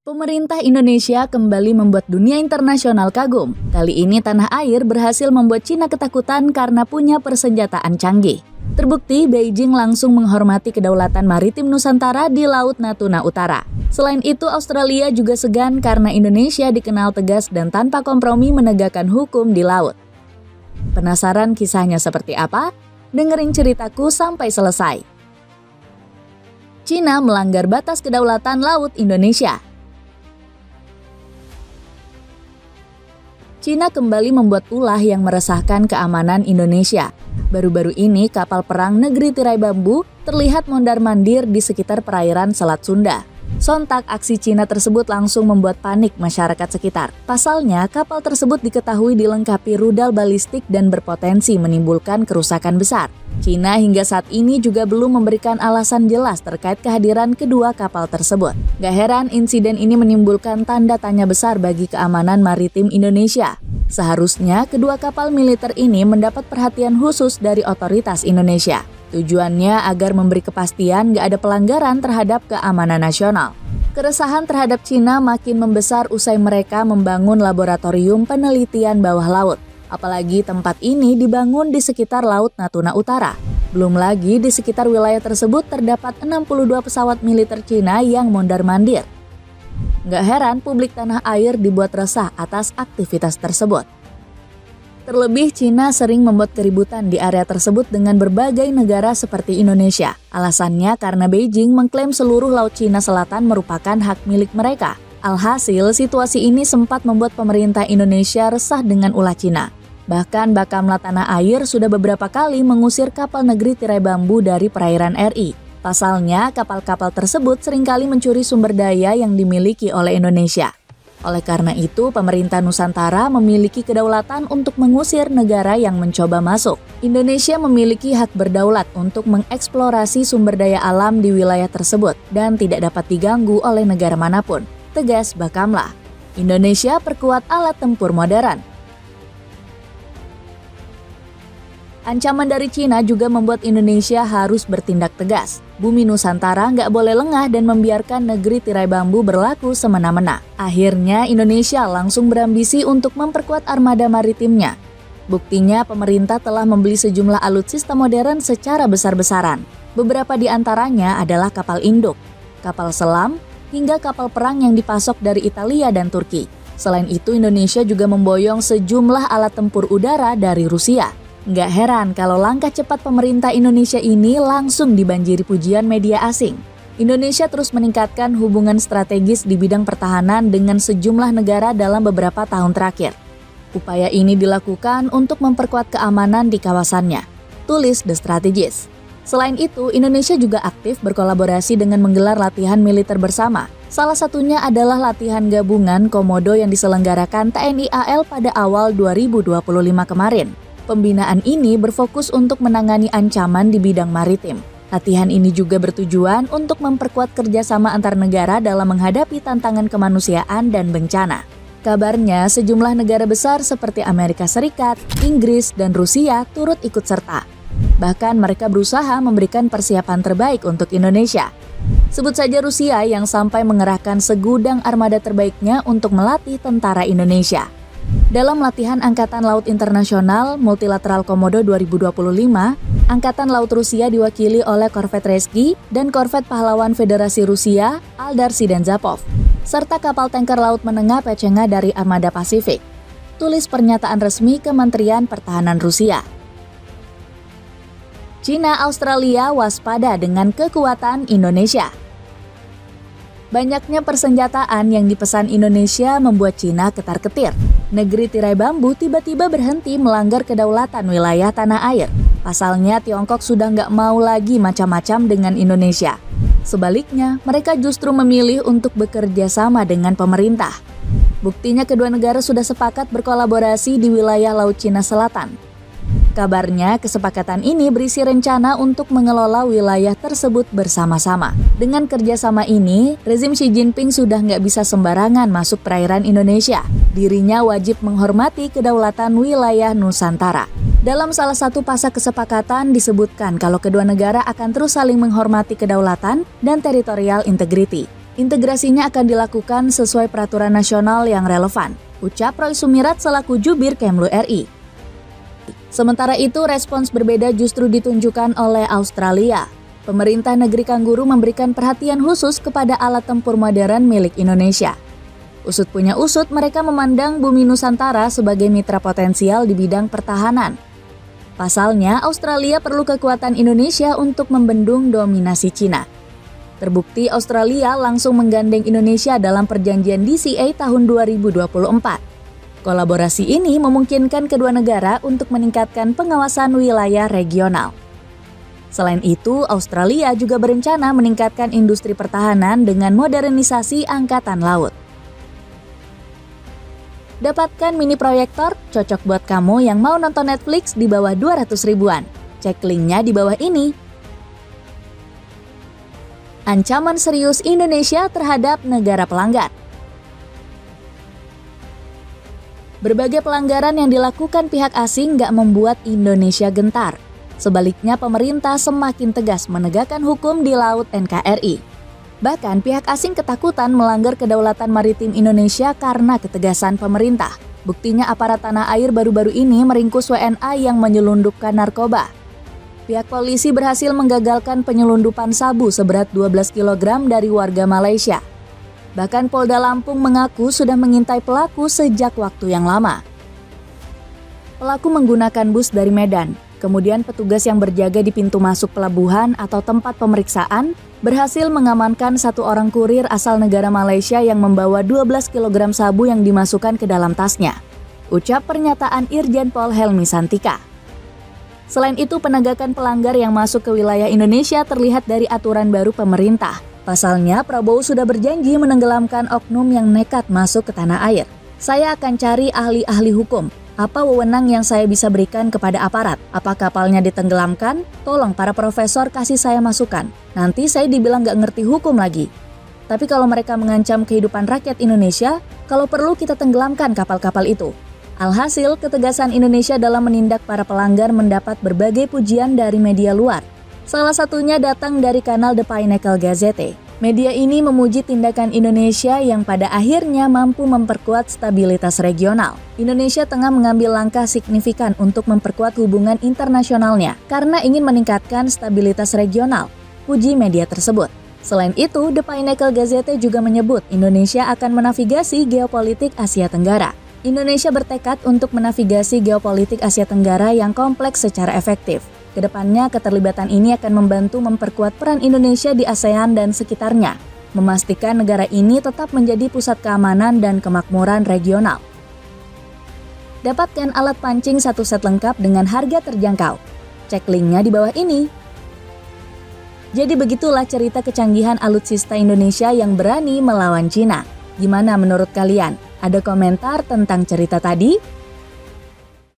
Pemerintah Indonesia kembali membuat dunia internasional kagum. Kali ini tanah air berhasil membuat Cina ketakutan karena punya persenjataan canggih. Terbukti Beijing langsung menghormati kedaulatan maritim Nusantara di Laut Natuna Utara. Selain itu, Australia juga segan karena Indonesia dikenal tegas dan tanpa kompromi menegakkan hukum di laut. Penasaran kisahnya seperti apa? Dengerin ceritaku sampai selesai. Cina melanggar batas kedaulatan laut Indonesia. Cina kembali membuat ulah yang meresahkan keamanan Indonesia. Baru-baru ini kapal perang negeri tirai bambu terlihat mondar-mandir di sekitar perairan Selat Sunda. Sontak aksi Cina tersebut langsung membuat panik masyarakat sekitar. Pasalnya, kapal tersebut diketahui dilengkapi rudal balistik dan berpotensi menimbulkan kerusakan besar. Cina hingga saat ini juga belum memberikan alasan jelas terkait kehadiran kedua kapal tersebut. Gak heran insiden ini menimbulkan tanda tanya besar bagi keamanan maritim Indonesia. Seharusnya kedua kapal militer ini mendapat perhatian khusus dari otoritas Indonesia. Tujuannya agar memberi kepastian gak ada pelanggaran terhadap keamanan nasional. Keresahan terhadap Cina makin membesar usai mereka membangun laboratorium penelitian bawah laut. Apalagi tempat ini dibangun di sekitar Laut Natuna Utara. Belum lagi di sekitar wilayah tersebut terdapat 62 pesawat militer Cina yang mondar-mandir. Gak heran publik tanah air dibuat resah atas aktivitas tersebut. Terlebih, Cina sering membuat keributan di area tersebut dengan berbagai negara seperti Indonesia. Alasannya karena Beijing mengklaim seluruh Laut Cina Selatan merupakan hak milik mereka. Alhasil, situasi ini sempat membuat pemerintah Indonesia resah dengan ulah Cina. Bahkan Bakamla Tanah Air sudah beberapa kali mengusir kapal negeri tirai bambu dari perairan RI. Pasalnya, kapal-kapal tersebut seringkali mencuri sumber daya yang dimiliki oleh Indonesia. Oleh karena itu, pemerintah Nusantara memiliki kedaulatan untuk mengusir negara yang mencoba masuk. Indonesia memiliki hak berdaulat untuk mengeksplorasi sumber daya alam di wilayah tersebut dan tidak dapat diganggu oleh negara manapun, tegas Bakamla. Indonesia perkuat alat tempur modern. Ancaman dari Cina juga membuat Indonesia harus bertindak tegas. Bumi Nusantara nggak boleh lengah dan membiarkan negeri tirai bambu berlaku semena-mena. Akhirnya Indonesia langsung berambisi untuk memperkuat armada maritimnya. Buktinya pemerintah telah membeli sejumlah alutsista modern secara besar-besaran. Beberapa di antaranya adalah kapal induk, kapal selam, hingga kapal perang yang dipasok dari Italia dan Turki. Selain itu, Indonesia juga memboyong sejumlah alat tempur udara dari Rusia. Nggak heran kalau langkah cepat pemerintah Indonesia ini langsung dibanjiri pujian media asing. Indonesia terus meningkatkan hubungan strategis di bidang pertahanan dengan sejumlah negara dalam beberapa tahun terakhir. Upaya ini dilakukan untuk memperkuat keamanan di kawasannya, tulis The Strategist. Selain itu, Indonesia juga aktif berkolaborasi dengan menggelar latihan militer bersama. Salah satunya adalah latihan gabungan Komodo yang diselenggarakan TNI AL pada awal 2025 kemarin. Pembinaan ini berfokus untuk menangani ancaman di bidang maritim. Latihan ini juga bertujuan untuk memperkuat kerjasama antar negara dalam menghadapi tantangan kemanusiaan dan bencana. Kabarnya, sejumlah negara besar seperti Amerika Serikat, Inggris, dan Rusia turut ikut serta. Bahkan mereka berusaha memberikan persiapan terbaik untuk Indonesia. Sebut saja Rusia yang sampai mengerahkan segudang armada terbaiknya untuk melatih tentara Indonesia. Dalam latihan Angkatan Laut Internasional Multilateral Komodo 2025, Angkatan Laut Rusia diwakili oleh Korvet Rezhki dan Korvet Pahlawan Federasi Rusia Aldar Sidenzapov, serta kapal tanker laut menengah Pechenga dari Armada Pasifik. Tulis pernyataan resmi Kementerian Pertahanan Rusia. Cina Australia waspada dengan kekuatan Indonesia. Banyaknya persenjataan yang dipesan Indonesia membuat Cina ketar-ketir. Negeri tirai bambu tiba-tiba berhenti melanggar kedaulatan wilayah tanah air. Pasalnya Tiongkok sudah nggak mau lagi macam-macam dengan Indonesia. Sebaliknya, mereka justru memilih untuk bekerja sama dengan pemerintah. Buktinya kedua negara sudah sepakat berkolaborasi di wilayah Laut Cina Selatan. Kabarnya, kesepakatan ini berisi rencana untuk mengelola wilayah tersebut bersama-sama. Dengan kerjasama ini, rezim Xi Jinping sudah nggak bisa sembarangan masuk perairan Indonesia. Dirinya wajib menghormati kedaulatan wilayah Nusantara. Dalam salah satu pasal kesepakatan disebutkan kalau kedua negara akan terus saling menghormati kedaulatan dan teritorial integrity. Integrasinya akan dilakukan sesuai peraturan nasional yang relevan, ucap Roy Sumirat selaku Jubir Kemlu RI. Sementara itu, respons berbeda justru ditunjukkan oleh Australia. Pemerintah negeri Kangguru memberikan perhatian khusus kepada alat tempur modern milik Indonesia. Usut punya usut, mereka memandang bumi Nusantara sebagai mitra potensial di bidang pertahanan. Pasalnya, Australia perlu kekuatan Indonesia untuk membendung dominasi Cina. Terbukti Australia langsung menggandeng Indonesia dalam perjanjian DCA tahun 2024. Kolaborasi ini memungkinkan kedua negara untuk meningkatkan pengawasan wilayah regional. Selain itu, Australia juga berencana meningkatkan industri pertahanan dengan modernisasi angkatan laut. Dapatkan mini proyektor, cocok buat kamu yang mau nonton Netflix di bawah 200 ribuan. Cek linknya di bawah ini. Ancaman serius Indonesia terhadap negara pelanggar. Berbagai pelanggaran yang dilakukan pihak asing gak membuat Indonesia gentar. Sebaliknya, pemerintah semakin tegas menegakkan hukum di laut NKRI. Bahkan pihak asing ketakutan melanggar kedaulatan maritim Indonesia karena ketegasan pemerintah. Buktinya aparat tanah air baru-baru ini meringkus WNA yang menyelundupkan narkoba. Pihak polisi berhasil menggagalkan penyelundupan sabu seberat 12 kg dari warga Malaysia. Bahkan Polda Lampung mengaku sudah mengintai pelaku sejak waktu yang lama. Pelaku menggunakan bus dari Medan, kemudian petugas yang berjaga di pintu masuk pelabuhan atau tempat pemeriksaan berhasil mengamankan satu orang kurir asal negara Malaysia yang membawa 12 kg sabu yang dimasukkan ke dalam tasnya. Ucap pernyataan Irjen Pol Helmi Santika. Selain itu, penegakan pelanggar yang masuk ke wilayah Indonesia terlihat dari aturan baru pemerintah. Pasalnya, Prabowo sudah berjanji menenggelamkan oknum yang nekat masuk ke tanah air. Saya akan cari ahli-ahli hukum. Apa wewenang yang saya bisa berikan kepada aparat? Apa kapalnya ditenggelamkan? Tolong para profesor kasih saya masukan. Nanti saya dibilang gak ngerti hukum lagi. Tapi kalau mereka mengancam kehidupan rakyat Indonesia, kalau perlu kita tenggelamkan kapal-kapal itu. Alhasil, ketegasan Indonesia dalam menindak para pelanggar mendapat berbagai pujian dari media luar. Salah satunya datang dari kanal The Pinnacle Gazette. Media ini memuji tindakan Indonesia yang pada akhirnya mampu memperkuat stabilitas regional. Indonesia tengah mengambil langkah signifikan untuk memperkuat hubungan internasionalnya karena ingin meningkatkan stabilitas regional, puji media tersebut. Selain itu, The Pinnacle Gazette juga menyebut Indonesia akan menavigasi geopolitik Asia Tenggara. Indonesia bertekad untuk menavigasi geopolitik Asia Tenggara yang kompleks secara efektif. Kedepannya, keterlibatan ini akan membantu memperkuat peran Indonesia di ASEAN dan sekitarnya, memastikan negara ini tetap menjadi pusat keamanan dan kemakmuran regional. Dapatkan alat pancing satu set lengkap dengan harga terjangkau. Cek linknya di bawah ini. Jadi begitulah cerita kecanggihan alutsista Indonesia yang berani melawan Cina. Gimana menurut kalian? Ada komentar tentang cerita tadi?